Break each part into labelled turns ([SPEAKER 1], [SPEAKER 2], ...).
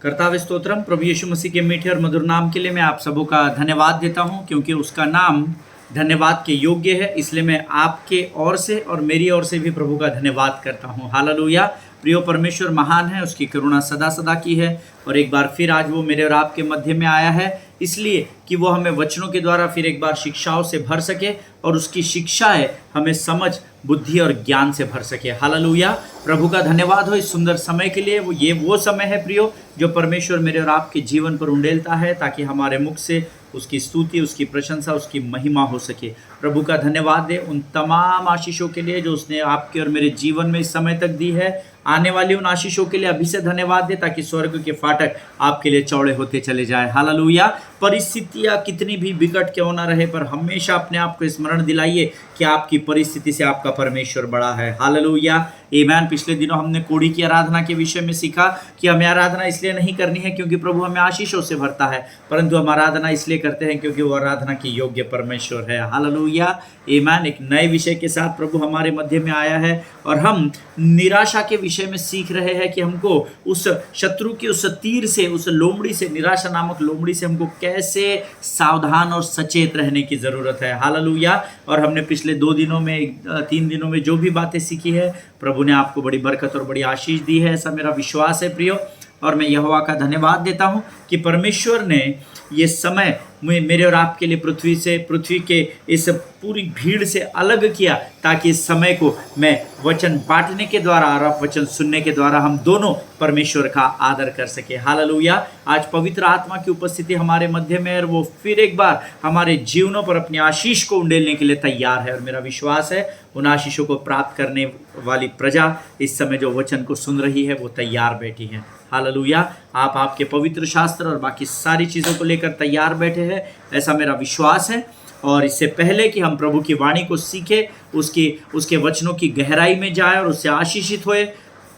[SPEAKER 1] कर्ताव स्तोत्रम। प्रभु यीशु मसीह के मीठे और मधुर नाम के लिए मैं आप सबों का धन्यवाद देता हूं, क्योंकि उसका नाम धन्यवाद के योग्य है। इसलिए मैं आपके ओर से और मेरी ओर से भी प्रभु का धन्यवाद करता हूं। हालेलुया। प्रियो परमेश्वर महान है, उसकी करुणा सदा सदा की है। और एक बार फिर आज वो मेरे और आपके मध्य में आया है, इसलिए कि वो हमें वचनों के द्वारा फिर एक बार शिक्षाओं से भर सके और उसकी शिक्षाएं हमें समझ, बुद्धि और ज्ञान से भर सके। हालेलुया। प्रभु का धन्यवाद हो इस सुंदर समय के लिए। वो समय है प्रियो, जो परमेश्वर मेरे और आपके जीवन पर उंडेलता है, ताकि हमारे मुख से उसकी स्तुति, उसकी प्रशंसा, उसकी महिमा हो सके। प्रभु का धन्यवाद दे उन तमाम आशीषों के लिए जो उसने आपके और मेरे जीवन में इस समय तक दी है। आने वाली उन आशीषों के लिए अभी से धन्यवाद दे, ताकि स्वर्ग के फाटक आपके लिए चौड़े होते चले जाए। हालेलुया। परिस्थितियां कितनी भी विकट क्यों ना रहे, पर हमेशा अपने आप को स्मरण दिलाइए कि आपकी परिस्थिति से आपका परमेश्वर बड़ा है। हालेलुया। आमीन। पिछले दिनों हमने कोड़ी की आराधना के विषय में सीखा कि हमें आराधना इसलिए नहीं करनी है क्योंकि प्रभु हमें आशीषों से भरता है, परंतु हम आराधना इसलिए करते हैं क्योंकि वो आराधना की योग्य परमेश्वर है। हालेलुया। आमीन। एक नए विषय के साथ प्रभु हमारे मध्य में आया है और हम निराशा के विषय में सीख रहे हैं कि हमको उस शत्रु की उस तीर से, उस लोमड़ी से, निराशा नामक लोमड़ी से हमको कैसे सावधान और सचेत रहने की ज़रूरत है। हालेलुया। और हमने पिछले 3 दिनों में जो भी बातें सीखी है, प्रभु ने आपको बड़ी बरकत और बड़ी आशीष दी है, ऐसा मेरा विश्वास है प्रियो। और मैं यहोवा का धन्यवाद देता हूं कि परमेश्वर ने ये समय मेरे और आपके लिए पृथ्वी के इस पूरी भीड़ से अलग किया, ताकि इस समय को मैं वचन बांटने के द्वारा और आप वचन सुनने के द्वारा हम दोनों परमेश्वर का आदर कर सके। हालेलुया। आज पवित्र आत्मा की उपस्थिति हमारे मध्य में है और वो फिर एक बार हमारे जीवनों पर अपनी आशीष को उंडेलने के लिए तैयार है। और मेरा विश्वास है उन आशीषों को प्राप्त करने वाली प्रजा इस समय जो वचन को सुन रही है, वो तैयार बैठी है। हालेलुया। आप आपके पवित्र शास्त्र और बाकी सारी चीज़ों को लेकर तैयार बैठे हैं, ऐसा मेरा विश्वास है। और इससे पहले कि हम प्रभु की वाणी को सीखें, उसके वचनों की गहराई में जाए और उससे आशीषित होए,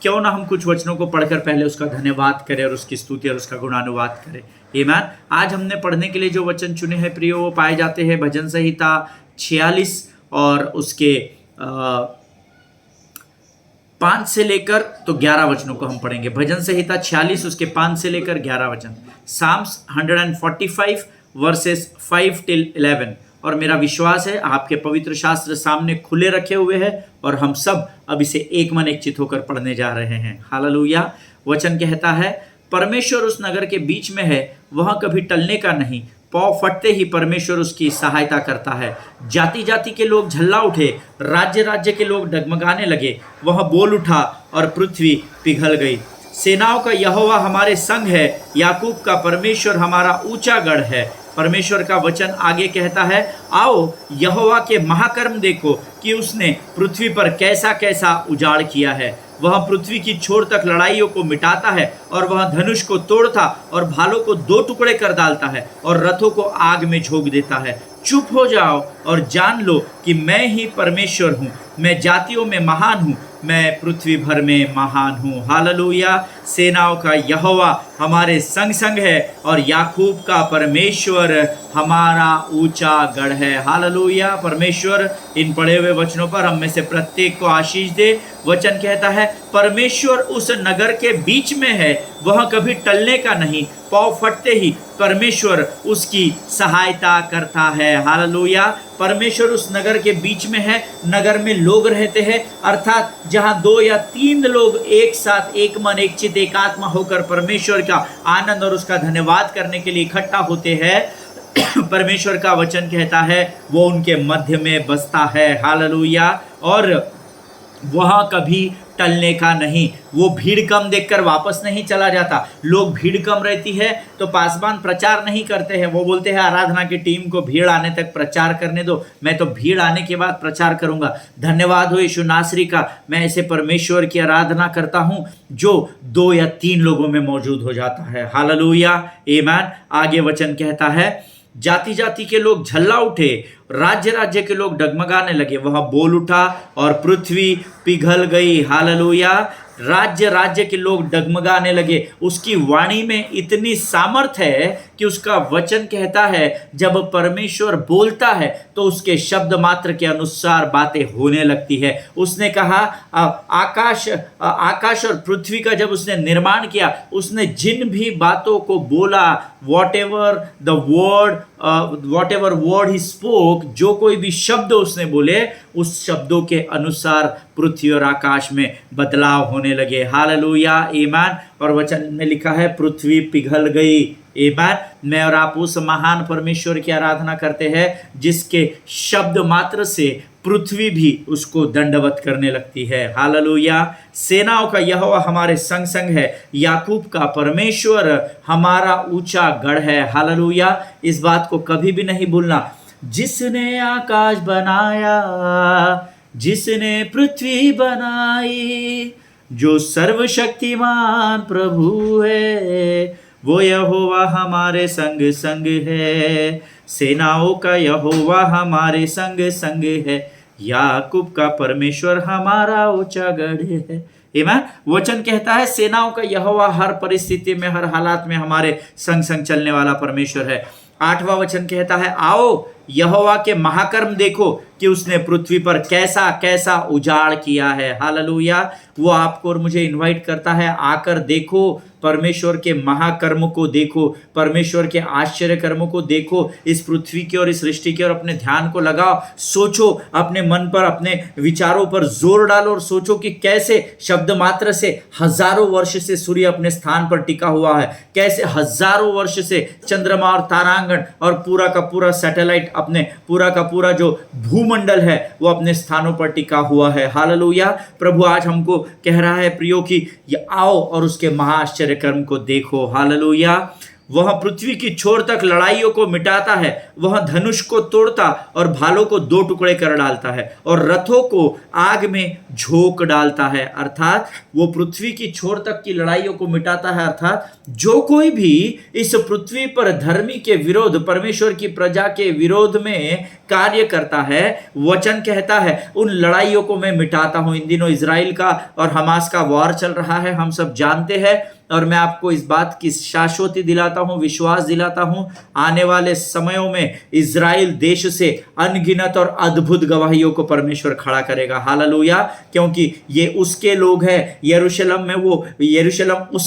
[SPEAKER 1] क्यों ना हम कुछ वचनों को पढ़कर पहले उसका धन्यवाद करें और उसकी स्तुति और उसका गुणानुवाद करें। आमीन। आज हमने पढ़ने के लिए जो वचन चुने हैं प्रियो, वो पाए जाते हैं भजन संहिता 46 और उसके 5 से लेकर तो 11 वचनों को हम पढ़ेंगे। भजन संहिता 46 उसके 5 से लेकर 11 वचन। Psalms 145 verses 5 till 11। और मेरा विश्वास है आपके पवित्र शास्त्र सामने खुले रखे हुए हैं और हम सब अब इसे एक मन एक चित होकर पढ़ने जा रहे हैं। हालेलुया। वचन कहता है, परमेश्वर उस नगर के बीच में है, वहाँ कभी टलने का नहीं। पाँव फटते ही परमेश्वर उसकी सहायता करता है। जाति जाति के लोग झल्ला उठे, राज्य राज्य के लोग डगमगाने लगे। वह बोल उठा और पृथ्वी पिघल गई। सेनाओं का यहोवा हमारे संग है, याकूब का परमेश्वर हमारा ऊंचा गढ़ है। परमेश्वर का वचन आगे कहता है, आओ यहोवा के महाकर्म देखो कि उसने पृथ्वी पर कैसा कैसा उजाड़ किया है। वह पृथ्वी की छोर तक लड़ाइयों को मिटाता है और वह धनुष को तोड़ता और भालों को 2 टुकड़े कर डालता है और रथों को आग में झोंक देता है। चुप हो जाओ और जान लो कि मैं ही परमेश्वर हूँ। मैं जातियों में महान हूँ, मैं पृथ्वी भर में महान हूँ। हालेलुया। सेनाओं का यहोवा हमारे संग संग है और याकूब का परमेश्वर हमारा ऊंचा गढ़ है। हालेलुया। परमेश्वर इन पढ़े हुए वचनों पर हम में से प्रत्येक को आशीष दे। वचन कहता है, परमेश्वर उस नगर के बीच में है, वह कभी टलने का नहीं। पाँव फटते ही परमेश्वर उसकी सहायता करता है। हालेलुया। परमेश्वर उस नगर के बीच में है। नगर में लोग रहते हैं, अर्थात जहाँ 2 या 3 लोग एक साथ एक मन एक चित एक आत्मा होकर परमेश्वर का आनंद और उसका धन्यवाद करने के लिए इकट्ठा होते हैं। परमेश्वर का वचन कहता है वो उनके मध्य में बसता है। हालेलुया। और वह कभी टलने का नहीं। वो भीड़ कम देखकर वापस नहीं चला जाता। लोग भीड़ कम रहती है तो पासवान प्रचार नहीं करते हैं। वो बोलते हैं आराधना की टीम को भीड़ आने तक प्रचार करने दो, मैं तो भीड़ आने के बाद प्रचार करूंगा। धन्यवाद हो यीशु नासरी का, मैं ऐसे परमेश्वर की आराधना करता हूँ जो 2 या 3 लोगों में मौजूद हो जाता है। हालेलुया। आमीन। आगे वचन कहता है, जाति जाति के लोग झल्ला उठे, राज्य राज्य के लोग डगमगाने लगे। वह बोल उठा और पृथ्वी पिघल गई। हालेलुया। राज्य राज्य के लोग डगमगाने लगे। उसकी वाणी में इतनी सामर्थ है कि उसका वचन कहता है जब परमेश्वर बोलता है तो उसके शब्द मात्र के अनुसार बातें होने लगती है। उसने कहा आकाश और पृथ्वी का जब उसने निर्माण किया, उसने जिन भी बातों को बोला, what ever word he spoke, जो कोई भी शब्द उसने बोले, उस शब्दों के अनुसार पृथ्वी और आकाश में बदलाव होने लगे। हालेलुया, ईमान। और वचन में लिखा है पृथ्वी पिघल गई। ईमान। मैं और आप उस महान परमेश्वर की आराधना करते हैं जिसके शब्द मात्र से पृथ्वी भी उसको दंडवत करने लगती है। हालेलुया। सेनाओं का यहोवा हमारे संग संग है, याकूब का परमेश्वर हमारा ऊंचा गढ़ है। हालेलुया। इस बात को कभी भी नहीं भूलना। जिसने आकाश बनाया, जिसने पृथ्वी बनाई, जो सर्वशक्तिमान प्रभु है, वो यहोवा हमारे संग संग है। सेनाओं का यहोवा हमारे संग संग है, याकूब का परमेश्वर हमारा ऊंचा गढ़ है। आमीन। वचन कहता है सेनाओं का यहोवा हर परिस्थिति में, हर हालात में हमारे संग संग चलने वाला परमेश्वर है। 8वां वचन कहता है आओ यहोवा के महाकर्म देखो कि उसने पृथ्वी पर कैसा कैसा उजाड़ किया है। हालेलुया। वो आपको और मुझे इनवाइट करता है, आकर देखो परमेश्वर के महाकर्म को, देखो परमेश्वर के आश्चर्य कर्मों को, देखो इस पृथ्वी के और इस सृष्टि के, और अपने ध्यान को लगाओ, सोचो, अपने मन पर, अपने विचारों पर जोर डालो और सोचो कि कैसे शब्द मात्र से हजारों वर्ष से सूर्य अपने स्थान पर टिका हुआ है, कैसे हजारों वर्ष से चंद्रमा और तारांगण और पूरा का पूरा सैटेलाइट, अपने पूरा का पूरा जो भूमंडल है वो अपने स्थानों पर टिका हुआ है। हालेलुया। प्रभु आज हमको कह रहा है प्रियो कि ये आओ और उसके महाआश्चर्य कर्म को देखो। हालेलुया। वह पृथ्वी की छोर तक लड़ाइयों को मिटाता है, वह धनुष को तोड़ता और भालों को 2 टुकड़े कर डालता है और रथों को आग में झोंक डालता है। अर्थात वो पृथ्वी की छोर तक की लड़ाइयों को मिटाता है। अर्थात जो कोई भी इस पृथ्वी पर धर्मी के विरोध, परमेश्वर की प्रजा के विरोध में कार्य करता है, वचन कहता है उन लड़ाइयों को मैं मिटाता हूं। इन दिनों इजराइल का और हमास का वॉर चल रहा है, हम सब जानते हैं, और मैं आपको इस बात की शाश्वती दिलाता हूं, विश्वास दिलाता हूं, आने वाले समयों में इजराइल देश से अनगिनत और अद्भुत गवाहियों को परमेश्वर खड़ा करेगा। हालेलुया। क्योंकि ये उसके लोग हैं, यरूशलेम में वो, यरूशलेम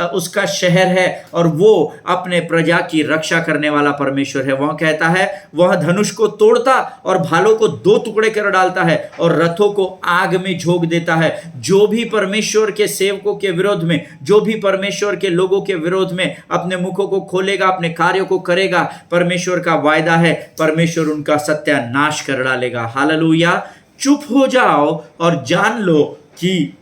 [SPEAKER 1] उसका शहर है और वो अपने प्रजा की रक्षा करने वाला परमेश्वर है। वह कहता है वह धनुष को तोड़ता और भालों को 2 टुकड़े कर डालता है और रथों को आग में झोंक देता है। जो भी परमेश्वर के सेवकों के विरोध में, जो भी परमेश्वर के लोगों के विरोध में अपने मुखों को खोलेगा, अपने कार्यों को करेगा, परमेश्वर का वायदा है परमेश्वर उनका सत्यानाश कर डालेगा। हालेलुया। चुप हो जाओ और जान लो कि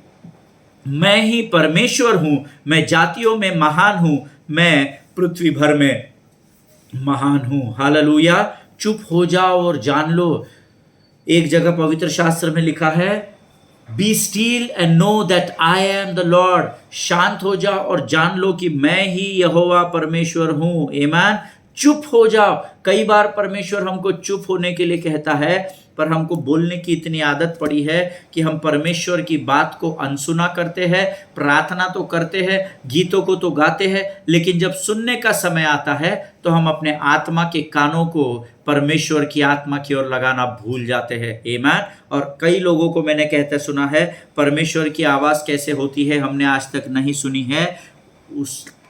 [SPEAKER 1] मैं ही परमेश्वर हूं, मैं जातियों में महान हूं, मैं पृथ्वी भर में महान हूं। हालेलुया। चुप हो जाओ और जान लो। एक जगह पवित्र शास्त्र में लिखा है be still and know that I am the Lord. शांत हो जाओ और जान लो कि मैं ही यहोवा परमेश्वर हूं। आमीन। चुप हो जाओ। कई बार परमेश्वर हमको चुप होने के लिए कहता है, पर हमको बोलने की इतनी आदत पड़ी है कि हम परमेश्वर की बात को अनसुना करते हैं, प्रार्थना तो करते हैं, गीतों को तो गाते हैं, लेकिन जब सुनने का समय आता है तो हम अपने आत्मा के कानों को परमेश्वर की आत्मा की ओर लगाना भूल जाते हैं। आमीन। और कई लोगों को मैंने कहते सुना है परमेश्वर की आवाज़ कैसे होती है हमने आज तक नहीं सुनी है।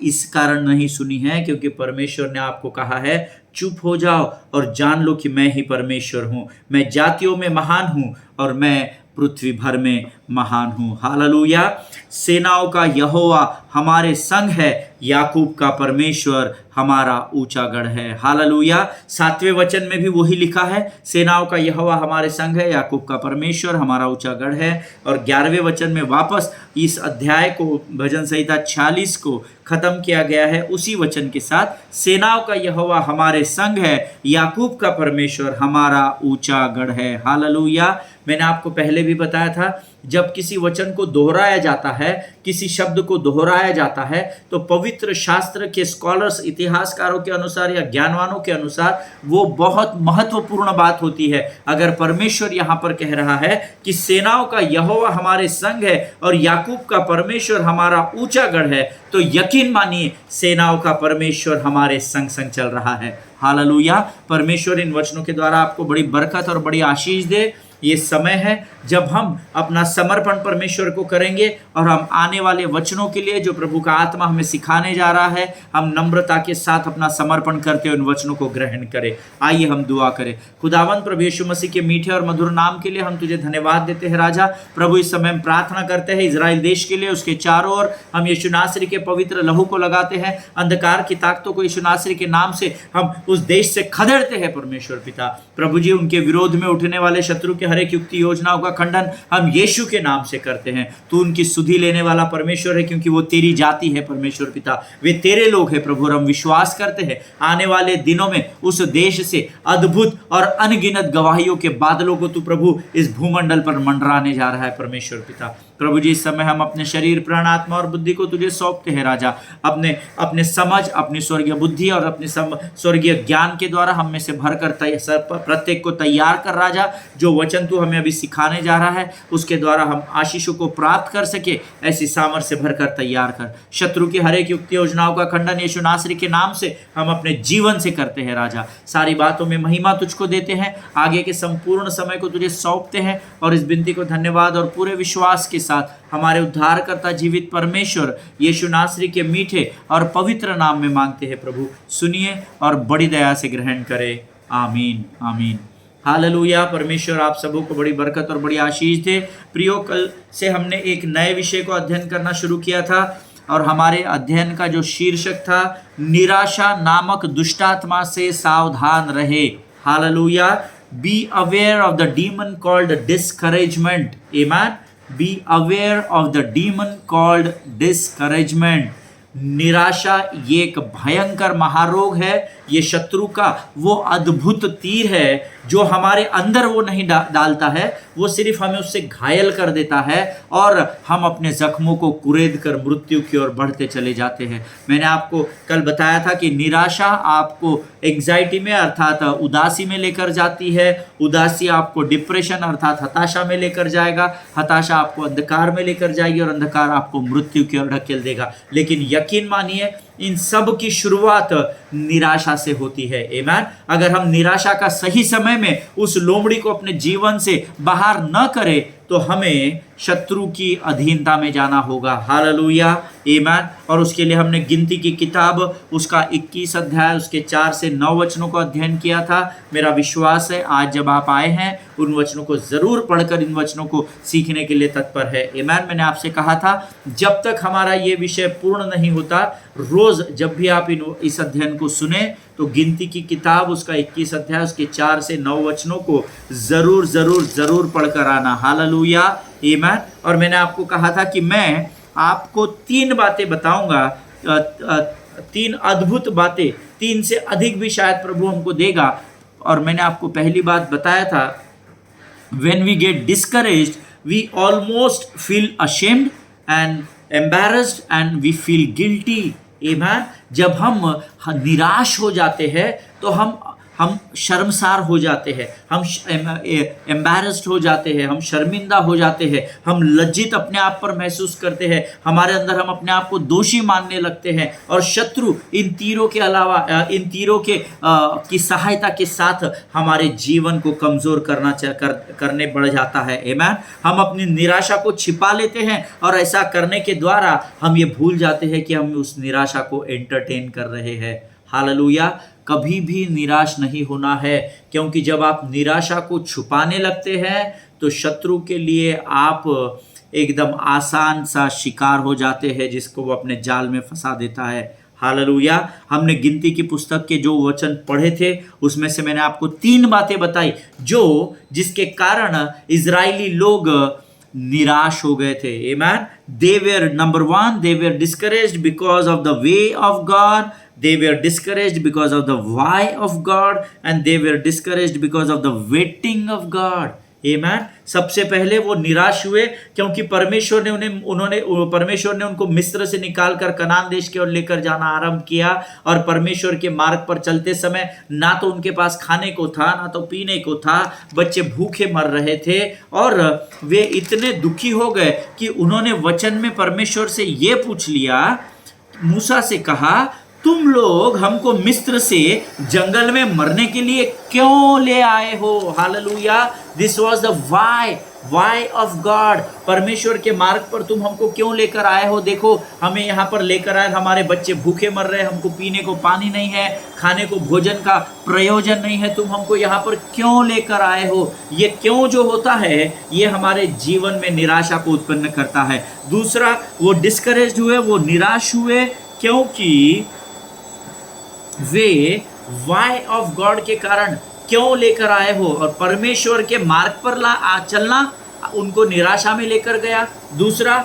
[SPEAKER 1] इस कारण नहीं सुनी है क्योंकि परमेश्वर ने आपको कहा है चुप हो जाओ और जान लो कि मैं ही परमेश्वर हूँ, मैं जातियों में महान हूँ और मैं पृथ्वी भर में महान हूँ। हालेलुया। सेनाओं का यहोवा हमारे संग है, याकूब का परमेश्वर हमारा ऊंचा गढ़ है। हालेलुया। 7वें वचन में भी वही लिखा है, सेनाओं का यहोवा हमारे संग है, याकूब का परमेश्वर हमारा ऊंचा गढ़ है। और 11वें वचन में वापस इस अध्याय को, भजन संहिता 46 को खत्म किया गया है उसी वचन के साथ, सेनाओं का यहोवा हमारे संग है, याकूब का परमेश्वर हमारा ऊंचा गढ़ है। हालेलुया। मैंने आपको पहले भी बताया था, जब किसी वचन को दोहराया जाता है, किसी शब्द को दोहराया जाता है, तो पवित्र शास्त्र के स्कॉलर्स, इतिहासकारों के अनुसार या ज्ञानवानों के अनुसार वो बहुत महत्वपूर्ण बात होती है। अगर परमेश्वर यहां पर कह रहा है कि सेनाओं का यहोवा हमारे संग है और याकूब का परमेश्वर हमारा ऊंचा गढ़ है, तो यकीन मानिए सेनाओं का परमेश्वर हमारे संग संग चल रहा है। हालेलुया। परमेश्वर इन वचनों के द्वारा आपको बड़ी बरकत और बड़ी आशीष दे। ये समय है जब हम अपना समर्पण परमेश्वर को करेंगे और हम आने वाले वचनों के लिए जो प्रभु का आत्मा हमें सिखाने जा रहा है, हम नम्रता के साथ अपना समर्पण करते हुए उन वचनों को ग्रहण करें। आइए हम दुआ करें। खुदावंद प्रभु यीशु मसीह के मीठे और मधुर नाम के लिए हम तुझे धन्यवाद देते हैं राजा। प्रभु इस समय हम प्रार्थना करते हैं इजराइल देश के लिए, उसके चारों ओर हम यीशु नासरी के पवित्र लहू को लगाते हैं। अंधकार की ताकतों को यीशु नासरी के नाम से हम उस देश से खदेड़ते हैं परमेश्वर पिता। प्रभु जी, उनके विरोध में उठने वाले शत्रु के हर एक युक्ति योजनाओं का खंडन हम यीशु के नाम से करते हैं। तू उनकी सुधि लेने वाला परमेश्वर है, क्योंकि वो तेरी जाति है परमेश्वर पिता, वे तेरे लोग हैं प्रभु। और हम विश्वास करते हैं आने वाले दिनों में उस देश से अद्भुत और अनगिनत गवाहियों के बादलों को तू प्रभु इस भूमंडल पर मंडराने जा रहा है परमेश्वर पिता। प्रभु जी, इस समय हम अपने शरीर, प्राण, आत्मा और बुद्धि को तुझे सौंपते हैं राजा। अपने समझ, अपनी स्वर्गीय बुद्धि और अपने स्वर्गीय ज्ञान के द्वारा हम में से भर कर प्रत्येक को तैयार कर राजा। जो वचन तू हमें अभी सिखाने जा रहा है उसके द्वारा हम आशीषों को प्राप्त कर सके, ऐसी सामर्थ्य से भरकर तैयार कर। शत्रु की हर एक युक्ति योजनाओं का खंडन यीशु नासरी के नाम से हम अपने जीवन से करते हैं राजा। सारी बातों में महिमा तुझको देते हैं। आगे के संपूर्ण समय को तुझे सौंपते हैं और इस विनती को धन्यवाद और पूरे विश्वास के साथ हमारे उद्धारकर्ता जीवित परमेश्वर यीशु नासरी के मीठे और पवित्र नाम में मांगते हैं प्रभु। सुनिए और बड़ी दया से ग्रहण करें। आमीन, आमीन। हालेलुया। परमेश्वर आप सबों को बड़ी बरकत और बड़ी आशीष दे। प्रियो, कल से हमने एक नए विषय को अध्ययन करना शुरू किया था और हमारे अध्ययन का जो शीर्षक था, निराशा नामक दुष्टात्मा से सावधान रहे। Hallelujah. Be aware of the demon called discouragement. आमीन। Be aware of the demon called discouragement. निराशा ये एक भयंकर महारोग है। ये शत्रु का वो अद्भुत तीर है जो हमारे अंदर वो नहीं डालता है, वो सिर्फ हमें उससे घायल कर देता है और हम अपने जख्मों को कुरेद कर मृत्यु की ओर बढ़ते चले जाते हैं। मैंने आपको कल बताया था कि निराशा आपको एंग्जाइटी में अर्थात उदासी में लेकर जाती है, उदासी आपको डिप्रेशन अर्थात हताशा में लेकर जाएगा, हताशा आपको अंधकार में लेकर जाएगी और अंधकार आपको मृत्यु की ओर ढकेल देगा। लेकिन यकीन मानिए, इन सब की शुरुआत निराशा से होती है। आमीन। अगर हम निराशा का सही समय में उस लोमड़ी को अपने जीवन से बाहर न करें तो हमें शत्रु की अधीनता में जाना होगा। हालेलुया। आमीन। और उसके लिए हमने गिनती की किताब उसका 21 अध्याय उसके 4 से 9 वचनों को अध्ययन किया था। मेरा विश्वास है आज जब आप आए हैं उन वचनों को जरूर पढ़कर इन वचनों को सीखने के लिए तत्पर है। आमीन। मैंने आपसे कहा था जब तक हमारा ये विषय पूर्ण नहीं होता, रोज जब भी आप इस अध्ययन को सुने तो गिनती की किताब उसका 21 अध्याय उसके 4 से 9 वचनों को जरूर जरूर जरूर पढ़कर आना। हालेलुया। आमीन। और मैंने आपको कहा था कि मैं आपको 3 बातें बताऊंगा, 3 अद्भुत बातें, 3 से अधिक भी शायद प्रभु हमको देगा। और मैंने आपको पहली बात बताया था, when we get discouraged we almost feel ashamed and embarrassed and we feel guilty। आमीन। जब हम निराश हो जाते हैं तो हम शर्मसार हो जाते हैं, हम एम्बैरेस्ड हो जाते हैं, हम शर्मिंदा हो जाते हैं, हम लज्जित अपने आप पर महसूस करते हैं, हमारे अंदर हम अपने आप को दोषी मानने लगते हैं और शत्रु इन तीरों के अलावा इन तीरों के की सहायता के साथ हमारे जीवन को कमज़ोर करने बढ़ जाता है। आमीन। हम अपनी निराशा को छिपा लेते हैं और ऐसा करने के द्वारा हम ये भूल जाते हैं कि हम उस निराशा को एंटरटेन कर रहे हैं। हालेलुया। कभी भी निराश नहीं होना है, क्योंकि जब आप निराशा को छुपाने लगते हैं तो शत्रु के लिए आप एकदम आसान सा शिकार हो जाते हैं जिसको वो अपने जाल में फंसा देता है। हालेलुया। हमने गिनती की पुस्तक के जो वचन पढ़े थे उसमें से मैंने आपको 3 बातें बताई जिसके कारण इजरायली लोग निराश हो गए थे। आमीन। They were, number 1, they were discouraged because of the way of God. They were discouraged because of the why of God, and they were discouraged because of the waiting of God. आमेन। सबसे पहले वो निराश हुए क्योंकि परमेश्वर ने उनको मिस्र से निकालकर कनान देश की ओर लेकर जाना आरंभ किया, और परमेश्वर के मार्ग पर चलते समय ना तो उनके पास खाने को था ना तो पीने को था, बच्चे भूखे मर रहे थे, और वे इतने दुखी हो गए कि उन्होंने वचन में परमेश्वर से ये पूछ लिया, मूसा से कहा, तुम लोग हमको मिस्र से जंगल में मरने के लिए क्यों ले आए हो? Hallelujah. This was the way of God. परमेश्वर के मार्ग पर तुम हमको क्यों लेकर आए हो? देखो हमें यहाँ पर लेकर आए, हमारे बच्चे भूखे मर रहे हैं, हमको पीने को पानी नहीं है, खाने को भोजन का प्रयोजन नहीं है, तुम हमको यहाँ पर क्यों लेकर आए हो? ये क्यों जो होता है ये हमारे जीवन में निराशा को उत्पन्न करता है। दूसरा, वो डिस्करेज हुए, वो निराश हुए क्योंकि वे वाई ऑफ गॉड के कारण क्यों लेकर आए हो, और परमेश्वर के मार्ग पर चलना उनको निराशा में लेकर गया। दूसरा,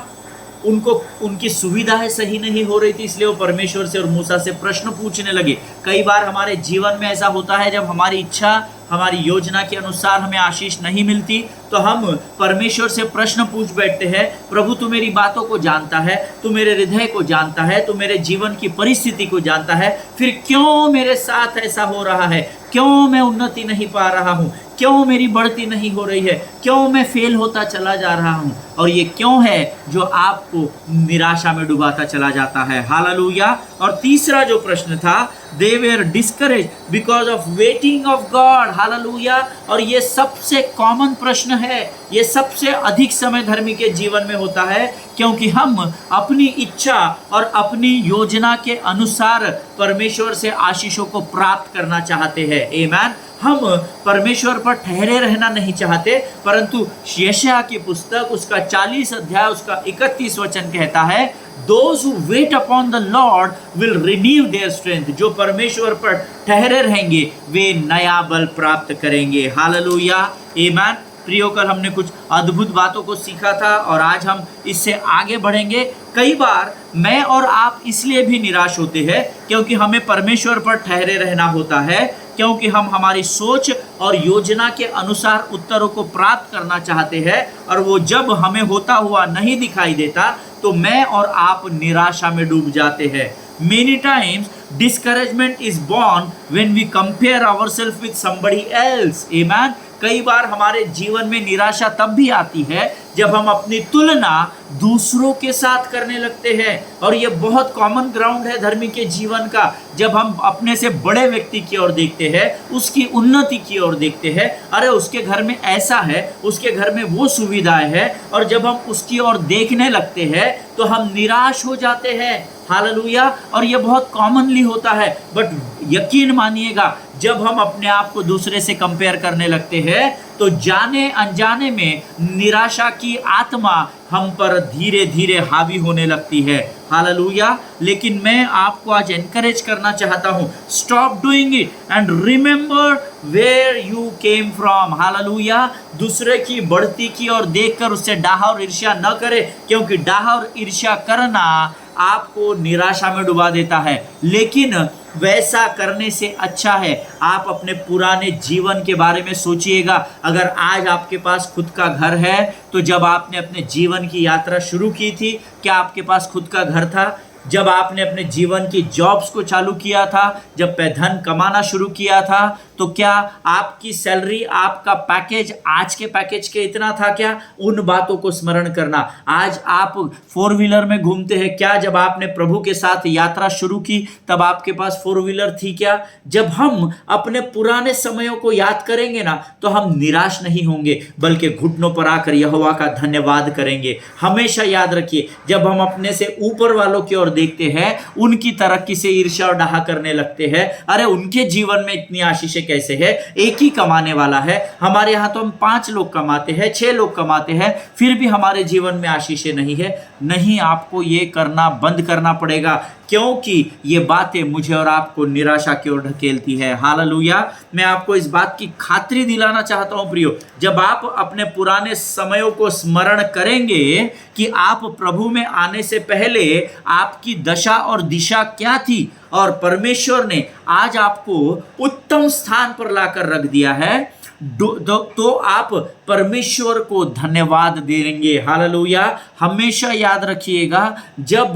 [SPEAKER 1] उनकी सुविधाएं सही नहीं हो रही थी, इसलिए वो परमेश्वर से और मूसा से प्रश्न पूछने लगे। कई बार हमारे जीवन में ऐसा होता है, जब हमारी इच्छा हमारी योजना के अनुसार हमें आशीष नहीं मिलती तो हम परमेश्वर से प्रश्न पूछ बैठते हैं, प्रभु तू मेरी बातों को जानता है, तू मेरे हृदय को जानता है, तू मेरे जीवन की परिस्थिति को जानता है, फिर क्यों मेरे साथ ऐसा हो रहा है? क्यों मैं उन्नति नहीं पा रहा हूँ? क्यों मेरी बढ़ती नहीं हो रही है? क्यों मैं फेल होता चला जा रहा हूँ? और ये क्यों है जो आपको निराशा में डुबाता चला जाता है? हालेलुया। और तीसरा जो प्रश्न था, they were discourage because of waiting of God. Hallelujah. और ये सबसे कॉमन प्रश्न है, ये सबसे अधिक समय धर्मी के जीवन में होता है, क्योंकि हम अपनी इच्छा और अपनी योजना के अनुसार परमेश्वर से आशीषों को प्राप्त करना चाहते हैं। आमीन। हम परमेश्वर पर ठहरे रहना नहीं चाहते, परंतु यशायाह की पुस्तक उसका 40 अध्याय उसका 31 वचन कहता है, Those who wait upon the Lord will renew their strength। जो परमेश्वर पर ठहरे रहेंगे वे नया बल प्राप्त करेंगे। हालेलुया। आमीन। प्रियो, कल हमने कुछ अद्भुत बातों को सीखा था और आज हम इससे आगे बढ़ेंगे। कई बार मैं और आप इसलिए भी निराश होते हैं क्योंकि हमें परमेश्वर पर ठहरे रहना होता है, क्योंकि हम हमारी सोच और योजना के अनुसार उत्तरों को प्राप्त करना चाहते हैं, और वो जब हमें होता हुआ नहीं दिखाई देता तो मैं और आप निराशा में डूब जाते हैं। Many times discouragement is born when we compare ourselves with somebody else। Amen। कई बार हमारे जीवन में निराशा तब भी आती है जब हम अपनी तुलना दूसरों के साथ करने लगते हैं, और ये बहुत कॉमन ग्राउंड है धर्मी के जीवन का। जब हम अपने से बड़े व्यक्ति की ओर देखते हैं, उसकी उन्नति की ओर देखते हैं, अरे उसके घर में ऐसा है, उसके घर में वो सुविधाएं हैं, और जब हम उसकी ओर देखने लगते हैं तो हम निराश हो जाते हैं। हालेलुया। और ये बहुत कॉमनली होता है, बट यकीन मानिएगा जब हम अपने आप को दूसरे से कंपेयर करने लगते हैं तो जाने अनजाने में निराशा की आत्मा हम पर धीरे धीरे हावी होने लगती है। हालेलुया। लेकिन मैं आपको आज एनकरेज करना चाहता हूँ, stop doing it and remember where you came from. Hallelujah. दूसरे की बढ़ती की और देखकर उससे डाह और ईर्ष्या न करे, क्योंकि डाह और ईर्ष्या करना आपको निराशा में डुबा देता है। लेकिन वैसा करने से अच्छा है आप अपने पुराने जीवन के बारे में सोचिएगा। अगर आज आपके पास खुद का घर है तो जब आपने अपने जीवन की यात्रा शुरू की थी, क्या आपके पास खुद का घर था? जब आपने अपने जीवन की जॉब्स को चालू किया था, जब धन कमाना शुरू किया था, तो क्या आपकी सैलरी, आपका पैकेज आज के पैकेज के इतना था क्या? उन बातों को स्मरण करना। आज आप 4 व्हीलर में घूमते हैं क्या? जब आपने प्रभु के साथ यात्रा शुरू की तब आपके पास 4 व्हीलर थी क्या? जब हम अपने पुराने समयों को याद करेंगे ना तो हम निराश नहीं होंगे, बल्कि घुटनों पर आकर यहोवा का धन्यवाद करेंगे। हमेशा याद रखिए, जब हम अपने से ऊपर वालों की ओर देखते हैं, उनकी तरक्की से ईर्ष्या और डाहा करने लगते हैं, अरे उनके जीवन में इतनी आशीषें कैसे है? एक ही कमाने वाला है, हमारे यहाँ तो हम 5 लोग कमाते हैं, 6 लोग कमाते हैं, फिर भी हमारे जीवन में आशीषें नहीं है। नहीं, आपको ये करना बंद करना पड़ेगा, क्योंकि ये बातें मुझे और आपको निराशा की ओर ढकेलती है। हालेलुया। मैं आपको इस बात की खातिरी दिलाना चाहता हूं प्रियो, जब आप अपने पुराने समयों को स्मरण करेंगे कि आप प्रभु में आने से पहले आपकी दशा और दिशा क्या थी, और परमेश्वर ने आज आपको उत्तम स्थान पर लाकर रख दिया है, तो आप परमेश्वर को धन्यवाद देंगे। हालेलुया। हमेशा याद रखिएगा, जब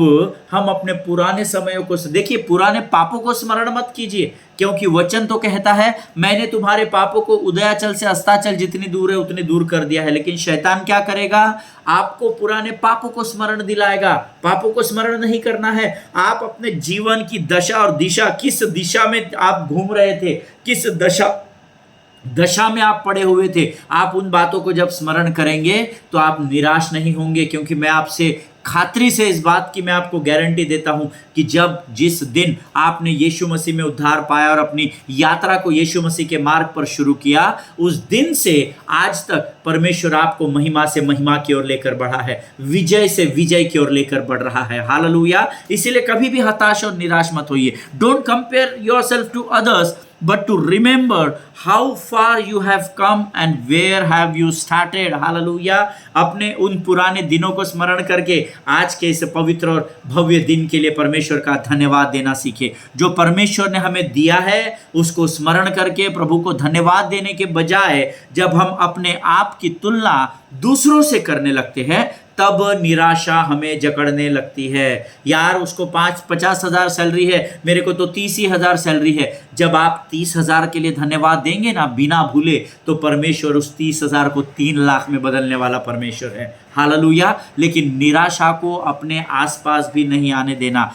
[SPEAKER 1] हम अपने पुराने समयों को देखिए, पुराने पापों को स्मरण मत कीजिए, क्योंकि वचन तो कहता है मैंने तुम्हारे पापों को उदयाचल से अस्ताचल जितनी दूर है उतनी दूर कर दिया है। लेकिन शैतान क्या करेगा? आपको पुराने पापों को स्मरण दिलाएगा। पापों को स्मरण नहीं करना है। आप अपने जीवन की दशा और दिशा, किस दिशा में आप घूम रहे थे, किस दशा में आप पड़े हुए थे, आप उन बातों को जब स्मरण करेंगे तो आप निराश नहीं होंगे। क्योंकि मैं आपसे खातरी से इस बात की मैं आपको गारंटी देता हूं कि जिस दिन आपने यीशु मसीह में उद्धार पाया और अपनी यात्रा को यीशु मसीह के मार्ग पर शुरू किया, उस दिन से आज तक परमेश्वर आपको महिमा से महिमा की ओर लेकर बढ़ा है, विजय से विजय की ओर लेकर बढ़ रहा है। हालेलुया। इसीलिए कभी भी हताश और निराश मत होइए। Don't compare yourself to others, but to remember how far you have come and where have you started. Hallelujah. अपने उन पुराने दिनों को स्मरण करके आज के इस पवित्र और भव्य दिन के लिए परमेश्वर का धन्यवाद देना सीखे। जो परमेश्वर ने हमें दिया है उसको स्मरण करके प्रभु को धन्यवाद देने के बजाय जब हम अपने आप की तुलना दूसरों से करने लगते हैं, तब निराशा हमें जकड़ने लगती है। यार, उसको 50,000 सैलरी है, मेरे को तो 30,000 सैलरी है। जब आप 30,000 के लिए धन्यवाद देंगे ना बिना भूले, तो परमेश्वर उस 30,000 को 3 लाख में बदलने वाला परमेश्वर है। हालेलुया। लेकिन निराशा को अपने आसपास भी नहीं आने देना।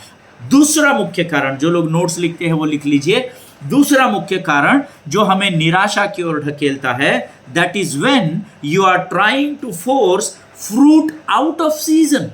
[SPEAKER 1] दूसरा मुख्य कारण, जो लोग नोट्स लिखते हैं वो लिख लीजिए, दूसरा मुख्य कारण जो हमें निराशा की ओर ढकेलता है, that is when you are trying to force fruit out of season.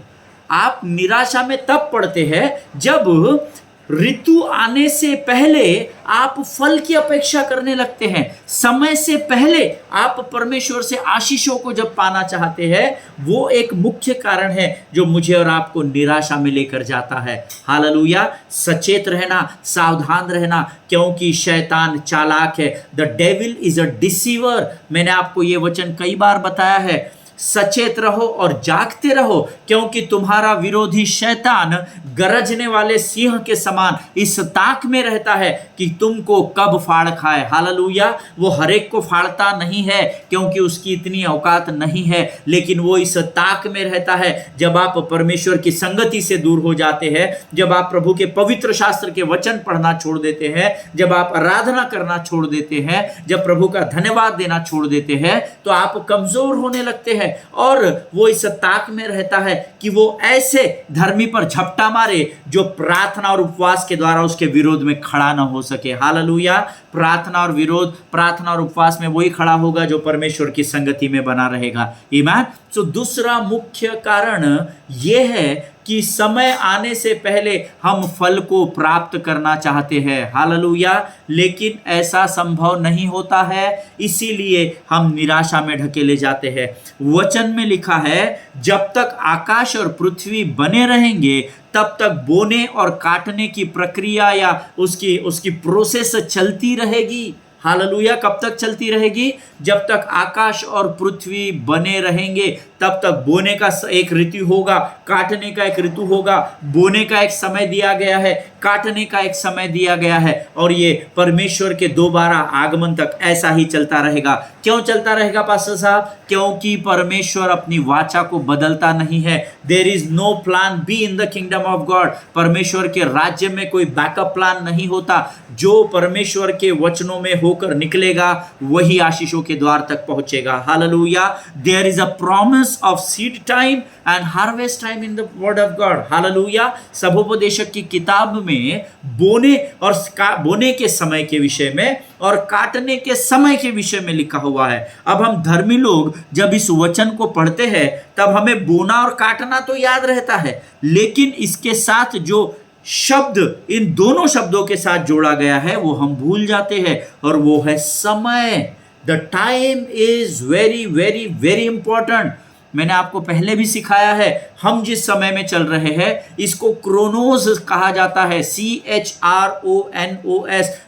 [SPEAKER 1] आप निराशा में तब पड़ते हैं जब ऋतु आने से पहले आप फल की अपेक्षा करने लगते हैं। समय से पहले आप परमेश्वर से आशीषों को जब पाना चाहते हैं, वो एक मुख्य कारण है जो मुझे और आपको निराशा में लेकर जाता है। हालेलुया। सचेत रहना, सावधान रहना, क्योंकि शैतान चालाक है। The devil is a deceiver. मैंने आपको ये वचन कई बार बताया है। सचेत रहो और जागते रहो, क्योंकि तुम्हारा विरोधी शैतान गरजने वाले सिंह के समान इस ताक में रहता है कि तुमको कब फाड़ खाए। हालेलुया। वो हर एक को फाड़ता नहीं है, क्योंकि उसकी इतनी औकात नहीं है, लेकिन वो इस ताक में रहता है। जब आप परमेश्वर की संगति से दूर हो जाते हैं, जब आप प्रभु के पवित्र शास्त्र के वचन पढ़ना छोड़ देते हैं, जब आप आराधना करना छोड़ देते हैं, जब प्रभु का धन्यवाद देना छोड़ देते हैं, तो आप कमजोर होने लगते हैं। और वो इस ताक में रहता है कि वो ऐसे धर्मी पर झपटा मारे जो प्रार्थना और उपवास के द्वारा उसके विरोध में खड़ा ना हो सके। हालेलुया। प्रार्थना और उपवास में वही खड़ा होगा जो परमेश्वर की संगति में बना रहेगा। ईमान। तो दूसरा मुख्य कारण यह है कि समय आने से पहले हम फल को प्राप्त करना चाहते हैं। हालेलुया। लेकिन ऐसा संभव नहीं होता है, इसीलिए हम निराशा में ढकेले जाते हैं। वचन में लिखा है, जब तक आकाश और पृथ्वी बने रहेंगे तब तक बोने और काटने की प्रक्रिया या उसकी प्रोसेस चलती रहेगी। हालेलुया। कब तक चलती रहेगी? जब तक आकाश और पृथ्वी बने रहेंगे तब तक बोने का एक ऋतु होगा, काटने का एक ऋतु होगा। बोने का एक समय दिया गया है, काटने का एक समय दिया गया है, और ये परमेश्वर के दोबारा आगमन तक ऐसा ही चलता रहेगा। क्यों चलता रहेगा पास्टर साहब? क्योंकि परमेश्वर अपनी वाचा को बदलता नहीं है। There is no plan B in the kingdom of God. परमेश्वर के राज्य में कोई बैकअप प्लान नहीं होता। जो परमेश्वर के वचनों में होकर निकलेगा वही आशीषों के द्वार तक पहुंचेगा। Hallelujah. There is a promise of seed time and harvest time in the word of God. Hallelujah. सबोपदेशक की किताब में बोने के समय के विषय में और काटने के समय के विषय में लिखा हुआ है। अब हम धर्मी लोग जब इस वचन को पढ़ते हैं तब हमें बोना और काटना तो याद रहता है, लेकिन इसके साथ जो शब्द इन दोनों शब्दों के साथ जोड़ा गया है वो हम भूल जाते हैं, और वो है समय। The time is very very very important. मैंने आपको पहले भी सिखाया है, हम जिस समय में चल रहे हैं इसको क्रोनोस कहा जाता है। CHRONOS।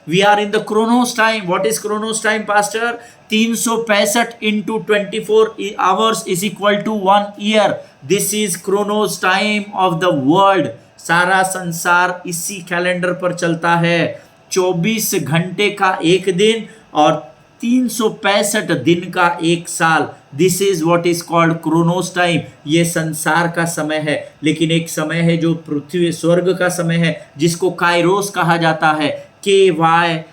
[SPEAKER 1] We are in the Chronos time. What is Chronos time pastor? 365 into 24 hours is equal to 1 year. This is Chronos time of the world. सारा संसार इसी कैलेंडर पर चलता है। 24 घंटे का एक दिन और 365 दिन का एक साल, this is what is called Chronos time, ये संसार का समय है। लेकिन एक समय है जो पृथ्वी स्वर्ग का समय है, जिसको काइरोस कहा जाता है, KYROS,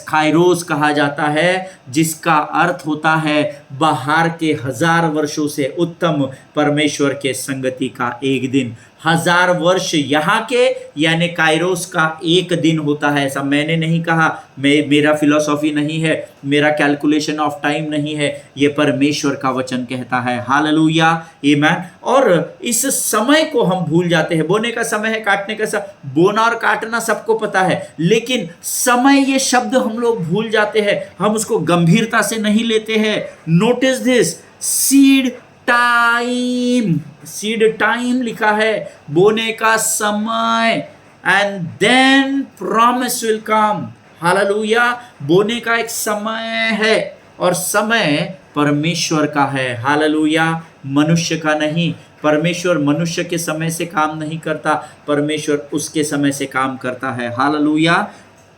[SPEAKER 1] काइरोस कहा जाता है, जिसका अर्थ होता है बाहर के 1000 वर्षों से उत्तम परमेश्वर के संगति का एक दिन। 1000 वर्ष यहाँ के यानी काइरोस का एक दिन होता है। ऐसा मैंने नहीं कहा, मेरा फिलॉसफी नहीं है, मेरा कैलकुलेशन ऑफ टाइम नहीं है, ये परमेश्वर का वचन कहता है। हालेलुया, आमीन। और इस समय को हम भूल जाते हैं। बोने का समय है, काटने का समय, बोना और काटना सबको पता है, लेकिन समय ये शब्द हम लोग भूल जाते हैं, हम उसको गंभीरता से नहीं लेते हैं। Notice this, seed time, seed time लिखा है, बोने का समय, and then promise will come. Hallelujah, बोने का एक समय है और समय परमेश्वर का है। हालेलुया, मनुष्य का नहीं। परमेश्वर मनुष्य के समय से काम नहीं करता, परमेश्वर उसके समय से काम करता है। Hallelujah,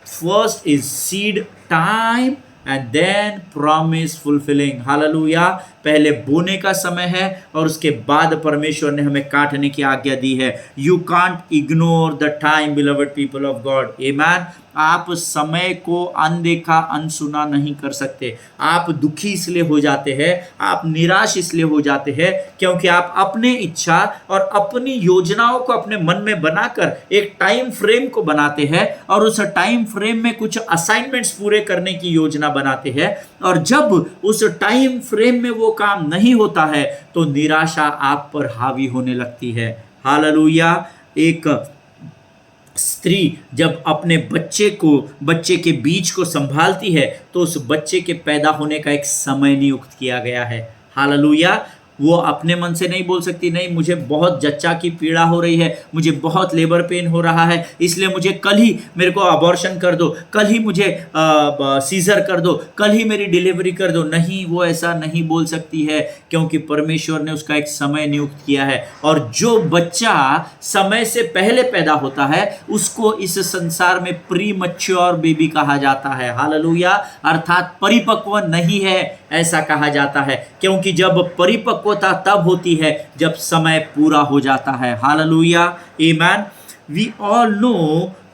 [SPEAKER 1] first is seed time and then promise fulfilling। Hallelujah, पहले बोने का समय है और उसके बाद परमेश्वर ने हमें काटने की आज्ञा दी है। You can't ignore the time, beloved people of God, amen। आप समय को अनदेखा अनसुना नहीं कर सकते। आप दुखी इसलिए हो जाते हैं, आप निराश इसलिए हो जाते हैं क्योंकि आप अपने इच्छा और अपनी योजनाओं को अपने मन में बनाकर एक टाइम फ्रेम को बनाते हैं और उस टाइम फ्रेम में कुछ असाइनमेंट्स पूरे करने की योजना बनाते हैं, और जब उस टाइम फ्रेम में वो काम नहीं होता है तो निराशा आप पर हावी होने लगती है। हालेलुया, एक स्त्री जब अपने बच्चे के बीज को संभालती है तो उस बच्चे के पैदा होने का एक समय नियुक्त किया गया है। हालेलुया, वो अपने मन से नहीं बोल सकती, नहीं मुझे बहुत जच्चा की पीड़ा हो रही है, मुझे बहुत लेबर पेन हो रहा है, इसलिए मुझे कल ही मेरे को अबॉर्शन कर दो, कल ही मुझे सीजर कर दो, कल ही मेरी डिलीवरी कर दो। नहीं, वो ऐसा नहीं बोल सकती है क्योंकि परमेश्वर ने उसका एक समय नियुक्त किया है। और जो बच्चा समय से पहले पैदा होता है उसको इस संसार में प्री मैच्योर बेबी कहा जाता है। हालेलुया, अर्थात परिपक्व नहीं है ऐसा कहा जाता है, क्योंकि जब परिपक्वता तब होती है जब समय पूरा हो जाता है। Hallelujah, amen. We all know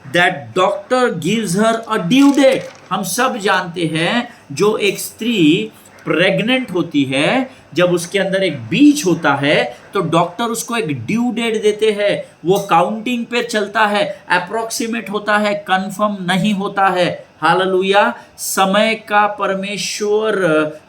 [SPEAKER 1] that doctor gives her a due date. हम सब जानते हैं जो एक स्त्री प्रेग्नेंट होती है, जब उसके अंदर एक बीज होता है तो डॉक्टर उसको एक ड्यू डेट देते हैं। वो काउंटिंग पे चलता है, अप्रोक्सीमेट होता है, कंफर्म नहीं होता है। हालेलुया, समय का परमेश्वर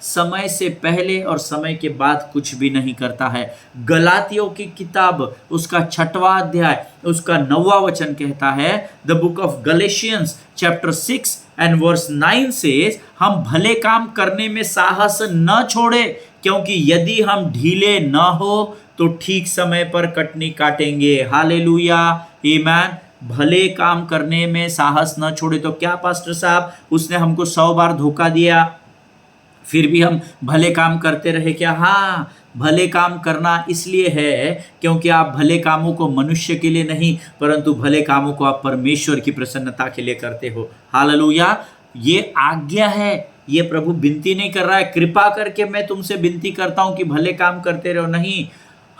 [SPEAKER 1] समय से पहले और समय के बाद कुछ भी नहीं करता है। गलातियों की किताब उसका 6वां अध्याय उसका 9वां वचन कहता है, the book of Galatians chapter 6 and verse 9 says, हम भले काम करने में साहस न छोड़े, क्योंकि यदि हम ढीले न हो तो ठीक समय पर कटनी काटेंगे। हालेलुया, आमीन। भले काम करने में साहस न छोड़े तो क्या पास्टर साहब, उसने हमको 100 बार धोखा दिया फिर भी हम भले काम करते रहे क्या? हाँ, भले काम करना इसलिए है क्योंकि आप भले कामों को मनुष्य के लिए नहीं परंतु भले कामों को आप परमेश्वर की प्रसन्नता के लिए करते हो। हालेलुया, ये आज्ञा है, ये प्रभु विनती नहीं कर रहा है कृपा करके मैं तुमसे विनती करता हूं कि भले काम करते रहो। नहीं,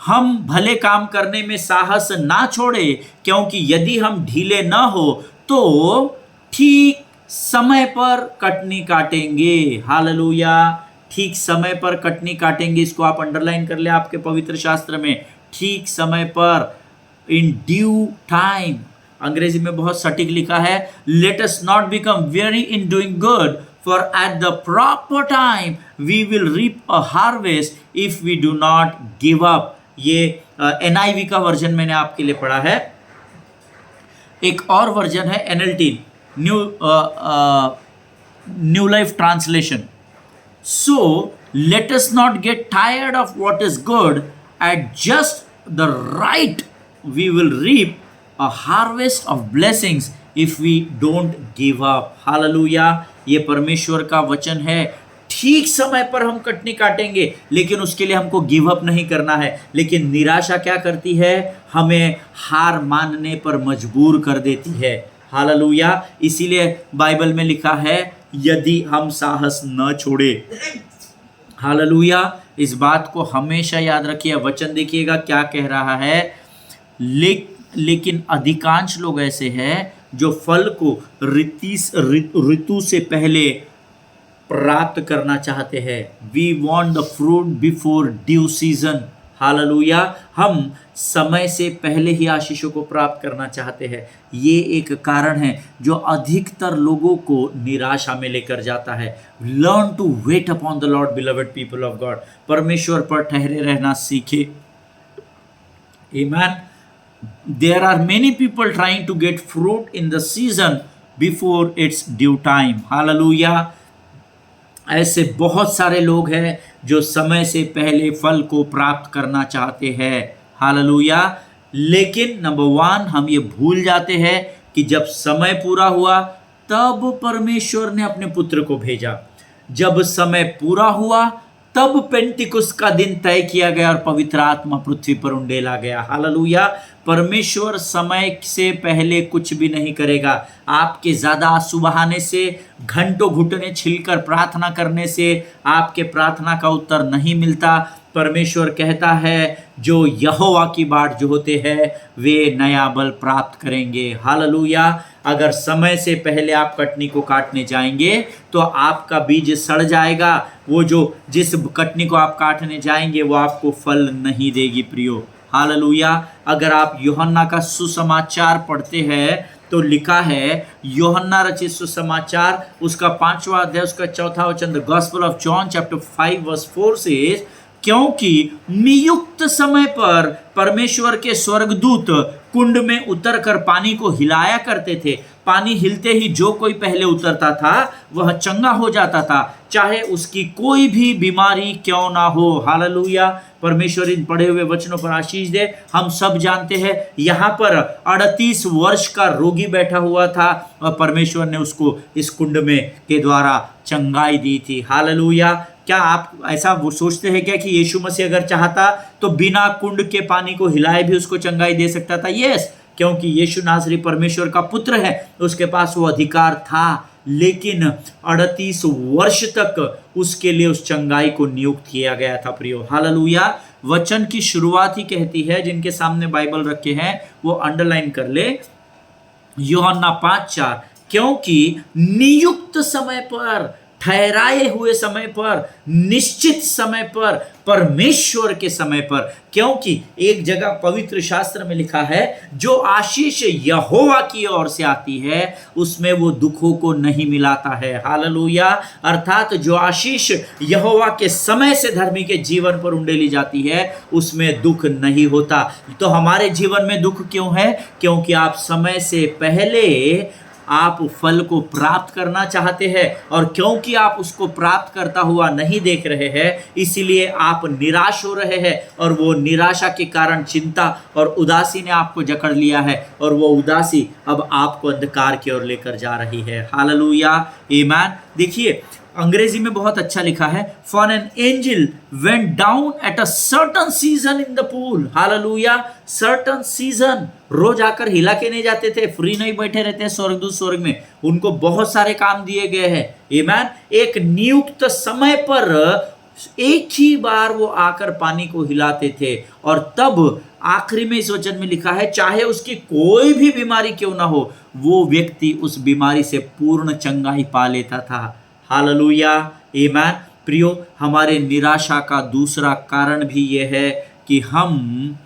[SPEAKER 1] हम भले काम करने में साहस ना छोड़े, क्योंकि यदि हम ढीले ना हो तो ठीक समय पर कटनी काटेंगे। हालेलुया, ठीक समय पर कटनी काटेंगे। इसको आप अंडरलाइन कर ले आपके पवित्र शास्त्र में, ठीक समय पर, इन ड्यू टाइम। अंग्रेजी में बहुत सटीक लिखा है, let us not become very in doing good, for at the proper time we will reap a harvest if we do not give up। ये NIV का वर्जन मैंने आपके लिए पढ़ा है। एक और वर्जन है NLT, new life translation. So let us not get tired of what is good, at just the right we will reap a harvest of blessings if we don't give up। Hallelujah, ये परमेश्वर का वचन है। ठीक समय पर हम कटनी काटेंगे, लेकिन उसके लिए हमको गिव अप नहीं करना है। लेकिन निराशा क्या करती है? हमें हार मानने पर मजबूर कर देती है। हालेलुया, इसीलिए बाइबल में लिखा है, यदि हम साहस न छोड़े। हालेलुया। इस बात को हमेशा याद रखिए। वचन देखिएगा क्या कह रहा है। लेकिन अधिकांश लोग ऐसे हैं जो फल को ऋतु से पहले प्राप्त करना चाहते हैं। We want the fruit before due season. Hallelujah. हम समय से पहले ही आशीषों को प्राप्त करना चाहते हैं। ये एक कारण है जो अधिकतर लोगों को निराशा में लेकर जाता है। Learn to wait upon the Lord beloved people of God. परमेश्वर पर ठहरे रहना सीखे। आमीन। There are many people trying to get fruit in the season before its due time. Hallelujah. ऐसे बहुत सारे लोग हैं जो समय से पहले फल को प्राप्त करना चाहते हैं। हालेलुया। लेकिन नंबर 1 हम ये भूल जाते हैं कि जब समय पूरा हुआ तब परमेश्वर ने अपने पुत्र को भेजा। जब समय पूरा हुआ तब पेंटिकुस्त का दिन तय किया गया और पवित्र आत्मा पृथ्वी पर उंडेला गया। हालेलुया। परमेश्वर समय से पहले कुछ भी नहीं करेगा। आपके ज़्यादा आंसू बहाने से, घंटों घुटने छिलकर प्रार्थना करने से आपके प्रार्थना का उत्तर नहीं मिलता। परमेश्वर कहता है जो यहोवा की बाट जो होते हैं वे नया बल प्राप्त करेंगे। हालेलुया। अगर समय से पहले आप कटनी को काटने जाएंगे तो आपका बीज सड़ जाएगा। वो जिस कटनी को आप काटने जाएंगे वो आपको फल नहीं देगी प्रियो। हालेलुया। अगर आप यूहन्ना का सुसमाचार पढ़ते हैं तो लिखा है, यूहन्ना रचित सुसमाचार उसका 5वां अध्याय उसका 4था वचन, the gospel of John chapter 5 verse 4 से, क्योंकि नियुक्त समय पर परमेश्वर के स्वर्गदूत कुंड में उतरकर पानी को हिलाया करते थे। पानी हिलते ही जो कोई पहले उतरता था वह चंगा हो जाता था, चाहे उसकी कोई भी बीमारी क्यों ना हो। हालेलुया। परमेश्वर इन पढ़े हुए वचनों पर आशीष दे। हम सब जानते हैं यहाँ पर 38 वर्ष का रोगी बैठा हुआ था और परमेश्वर ने उसको इस कुंड में के द्वारा चंगाई दी थी। हालेलुया। क्या आप ऐसा वो सोचते हैं क्या कि यीशु मसीह अगर चाहता तो बिना कुंड के पानी को हिलाए भी उसको चंगाई दे सकता था? यस, क्योंकि यीशु नासरी परमेश्वर का पुत्र है, उसके पास वो अधिकार था। लेकिन 38 वर्ष तक उसके लिए उस चंगाई को नियुक्त किया गया था प्रियो। हालेलुया। वचन की शुरुआत ही कहती है, जिनके सामने बाइबल रखे हैं वो अंडरलाइन कर ले, यूहन्ना 5:4, क्योंकि नियुक्त समय पर, ठहराए हुए समय पर, निश्चित समय पर, परमेश्वर के समय पर। क्योंकि एक जगह पवित्र शास्त्र में लिखा है जो आशीष यहोवा की ओर से आती है उसमें वो दुखों को नहीं मिलाता है। हालेलुया। अर्थात जो आशीष यहोवा के समय से धर्मी के जीवन पर उंडेली जाती है उसमें दुख नहीं होता। तो हमारे जीवन में दुख क्यों है? क्योंकि आप समय से पहले आप फल को प्राप्त करना चाहते हैं और क्योंकि आप उसको प्राप्त करता हुआ नहीं देख रहे हैं इसीलिए आप निराश हो रहे हैं और वो निराशा के कारण चिंता और उदासी ने आपको जकड़ लिया है और वो उदासी अब आपको अंधकार की ओर लेकर जा रही है। हालेलुया। आमीन। देखिए अंग्रेजी में बहुत अच्छा लिखा है, for an angel went down at a certain season in the pool. Hallelujah. Certain season, रोज आकर हिला के नहीं जाते थे, फ्री नहीं बैठे रहते हैं स्वर्गदूत स्वर्ग में, उनको बहुत सारे काम दिए गए हैं। आमीन। एक नियुक्त समय पर एक ही बार वो आकर पानी को हिलाते थे और तब आखिरी में इस वचन में लिखा है चाहे उसकी कोई भी बीमारी क्यों ना हो वो व्यक्ति उस बीमारी से पूर्ण चंगाई पा लेता था। हालेलुया। आमीन। प्रियो, हमारे निराशा का दूसरा कारण भी यह है कि हम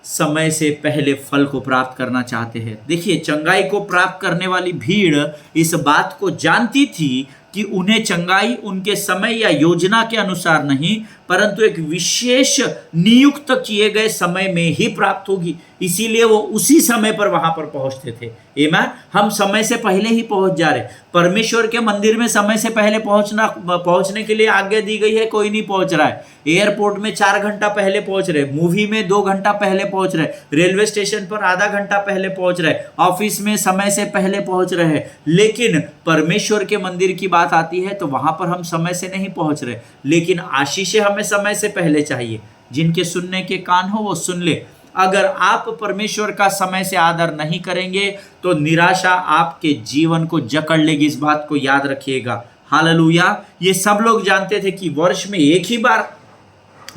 [SPEAKER 1] समय से पहले फल को प्राप्त करना चाहते हैं। देखिए चंगाई को प्राप्त करने वाली भीड़ इस बात को जानती थी कि उन्हें चंगाई उनके समय या योजना के अनुसार नहीं परंतु एक विशेष नियुक्त किए गए समय में ही प्राप्त होगी, इसीलिए वो उसी समय पर वहां पर पहुंचते थे। आमीन। हम समय से पहले ही पहुंच जा रहे। परमेश्वर के मंदिर में समय से पहले पहुंचने के लिए आज्ञा दी गई है, कोई नहीं पहुंच रहा है। एयरपोर्ट में 4 घंटा पहले पहुंच रहे, मूवी में 2 घंटा पहले पहुंच रहे, रेलवे स्टेशन पर आधा घंटा पहले पहुंच रहे, ऑफिस में समय से पहले पहुंच रहे। लेकिन परमेश्वर के मंदिर की बात आती है तो वहां पर हम समय से नहीं पहुंच रहे, लेकिन आशीष हमें समय से पहले चाहिए। जिनके सुनने के कान हो वो सुन ले। अगर आप परमेश्वर का समय से आदर नहीं करेंगे तो निराशा आपके जीवन को जकड़ लेगी। इस बात को याद रखिएगा। हालेलुया। ये सब लोग जानते थे कि वर्ष में एक ही बार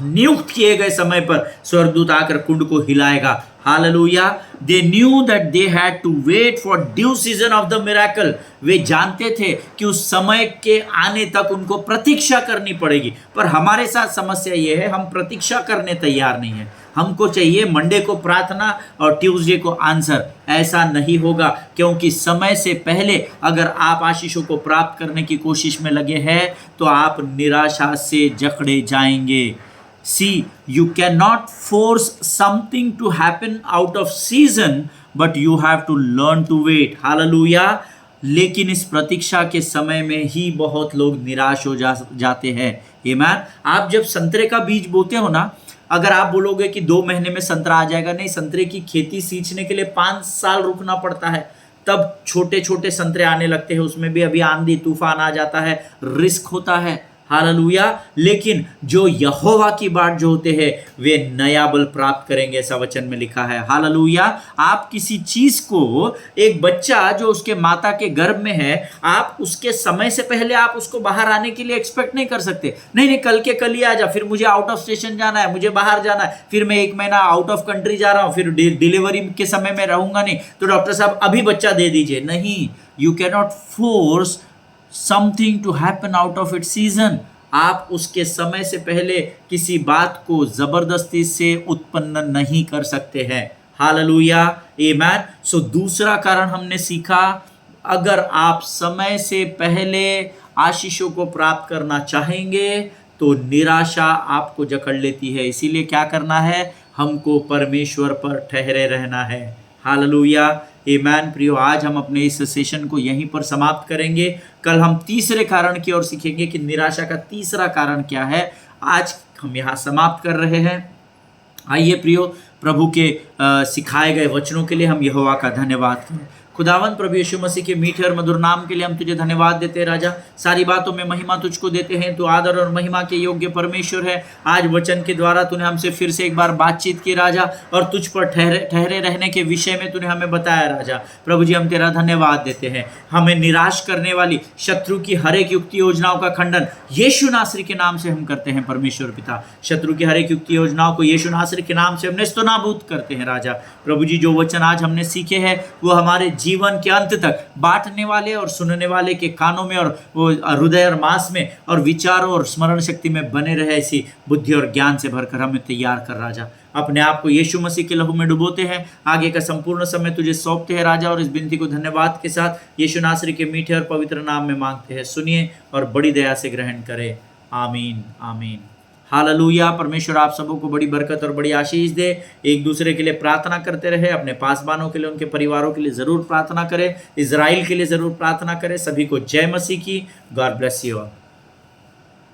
[SPEAKER 1] नियुक्त किए गए समय पर स्वर्गदूत आकर कुंड को हिलाएगा। Hallelujah. They knew that they had to wait for due season of the miracle. वे जानते थे कि उस समय के आने तक उनको प्रतीक्षा करनी पड़ेगी। पर हमारे साथ समस्या ये है, हम प्रतीक्षा करने तैयार नहीं है। हमको चाहिए मंडे को प्रार्थना और ट्यूसडे को आंसर। ऐसा नहीं होगा, क्योंकि समय से पहले अगर आप आशीषों को प्राप्त करने की कोशिश में लगे हैं तो आप निराशा से जकड़े जाएंगे। See, you cannot force something to happen out of season, but you have to learn to wait. Hallelujah. लेकिन इस प्रतीक्षा के समय में ही बहुत लोग निराश हो जाते हैं। Amen. आप जब संतरे का बीज बोते हो ना, अगर आप बोलोगे कि 2 महीने में संतरा आ जाएगा, नहीं, संतरे की खेती सींचने के लिए 5 साल रुकना पड़ता है। तब छोटे छोटे संतरे आने लगते हैं, उसमें भी अभी आंधी तूफान आ जाता है, रिस्क होता है। हालेलुया। लेकिन जो यहोवा की बाट जो होते हैं वे नया बल प्राप्त करेंगे, ऐसा वचन में लिखा है। हालेलुया। आप किसी चीज को, एक बच्चा जो उसके माता के गर्भ में है, आप उसके समय से पहले आप उसको बाहर आने के लिए एक्सपेक्ट नहीं कर सकते। नहीं, कल के कल ही आ जा, फिर मुझे आउट ऑफ स्टेशन जाना है, मुझे बाहर जाना है, फिर मैं 1 महीना आउट ऑफ कंट्री जा रहा हूं, फिर डिलीवरी के समय में रहूंगा नहीं, तो डॉक्टर साहब अभी बच्चा दे दीजिए। नहीं, you cannot force something to happen out of its season. आप उसके समय से पहले किसी बात को जबरदस्ती से उत्पन्न नहीं कर सकते हैं। हालेलुया। आमीन। सो दूसरा कारण हमने सीखा, अगर आप समय से पहले आशीषों को प्राप्त करना चाहेंगे तो निराशा आपको जकड़ लेती है। इसीलिए क्या करना है, हमको परमेश्वर पर ठहरे रहना है। हालेलुया। आमीन। प्रियो, आज हम अपने इस सेशन को यहीं पर समाप्त करेंगे। कल हम तीसरे कारण की ओर सीखेंगे कि निराशा का तीसरा कारण क्या है। आज हम यहाँ समाप्त कर रहे हैं। आइए प्रियो, प्रभु के सिखाए गए वचनों के लिए हम यहोवा का धन्यवाद करें। खुदावंद प्रभु यीशु मसीह के मीठे और मधुर नाम के लिए हम तुझे धन्यवाद देते हैं। राजा, सारी बातों में महिमा तुझको देते हैं। तू आदर और महिमा के योग्य परमेश्वर है। आज वचन के द्वारा तूने हमसे फिर से एक बार बातचीत की राजा, और तुझ पर ठहरे रहने के विषय में तूने हमें बताया राजा। प्रभु जी, हम तेरा धन्यवाद देते हैं। हमें निराश करने वाली शत्रु की हर एक युक्ति योजनाओं का खंडन यीशु नासरी के नाम से हम करते हैं। परमेश्वर पिता, शत्रु की हर एक युक्ति योजनाओं को यीशु नासरी के नाम से हम नेस्तनाबूद करते हैं। राजा प्रभु जी, जो वचन आज हमने सीखे हैं वो हमारे जीवन के अंत तक बांटने वाले और सुनने वाले के कानों में और वो हृदय और मांस में और विचारों और स्मरण शक्ति में बने रहे। ऐसी बुद्धि और ज्ञान से भरकर हमें तैयार कर राजा। अपने आप को यीशु मसीह के लहू में डुबोते हैं। आगे का संपूर्ण समय तुझे सौंपते हैं राजा, और इस विनती को धन्यवाद के साथ यीशु नासरी के मीठे और पवित्र नाम में मांगते हैं। सुनिए और बड़ी दया से ग्रहण करें। आमीन, आमीन। हालेलुया। परमेश्वर आप सबों को बड़ी बरकत और बड़ी आशीष दे। एक दूसरे के लिए प्रार्थना करते रहे। अपने पासवानों के लिए, उनके परिवारों के लिए ज़रूर प्रार्थना करें। इजराइल के लिए ज़रूर प्रार्थना करें। सभी को जय मसीह की। God bless you all.